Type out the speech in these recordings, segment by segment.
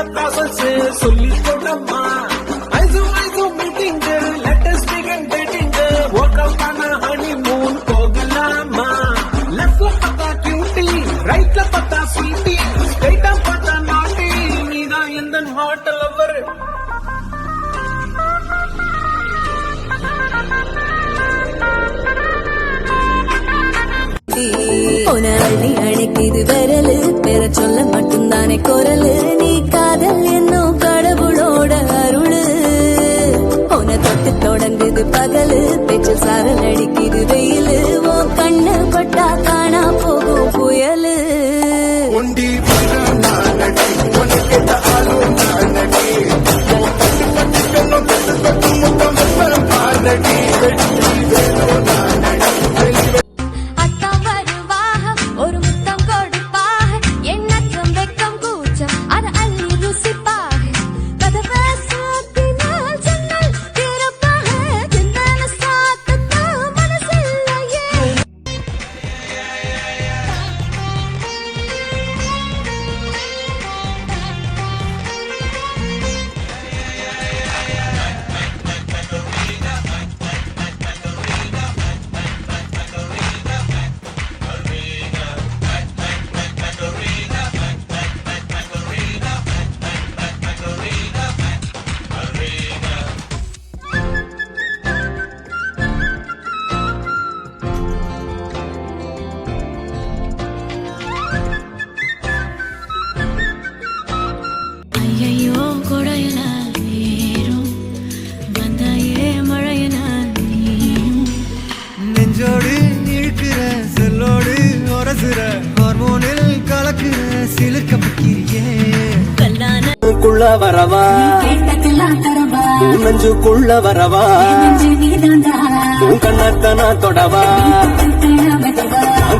process சொல்லி போடமா meeting latest dating work out பண்ண ஹனிமூன் போகலாமா லெஃப்ட்ல பார்த்தா கியூட்டி ரைட்ல பார்த்தா ஸ்வீட்டி ஸ்ட்ரைட்டா பார்த்தா நாட்டி நீதான் எந்த ஹாட் லவர் அள்ளி அழைக்குது விரலு பெற சொல்ல மட்டும்தானே குரலு நீ காதல் என்னும் கடவுளோட அருளு உன தொட்டு தொடங்குது பகலு பேச்சு சாரல் அடிக்குது வெயிலு ஓ கண்ணு பட்டா காணா போகும் புயலு நெஞ்சோடு இழுக்கிற செல்லோடு உரசுற ஹார்மோனில் கலக்குற சிலிர்க்க பக்கிரியே குள்ள வரவா நெஞ்சுக்குள்ள வரவா கண்ணத்தனா தொடவா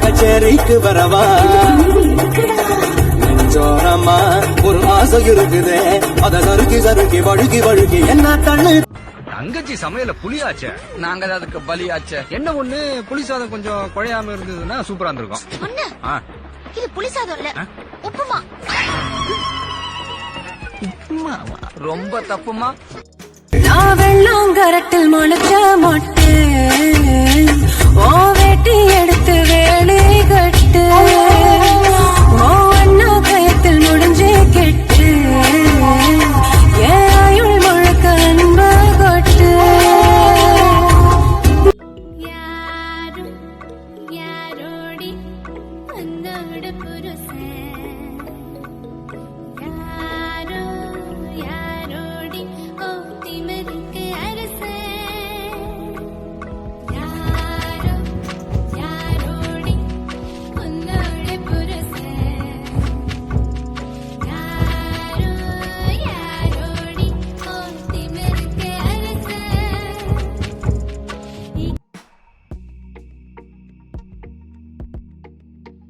கச்சேரிக்கு வரவா நெஞ்சோரமா ஒரு ஆசை இருக்குது அத சறுக்கி சறுக்கி வழுக்கி வழுக்கி என்ன கண்ணு தங்கச்சி சமையல புளியாச்சே நாங்க அதுக்கு பலியாச்சே என்ன ஒண்ணு புளி சாதம் கொஞ்சம் குழையாம இருந்ததுன்னா சூப்பரா இருந்திருக்கும் இது புளி சாதம் இல்ல உப்புமா உப்புமாவா ரொம்ப தப்புமா வெள்ளம் கரட்டில் முளைச்ச மொட்டை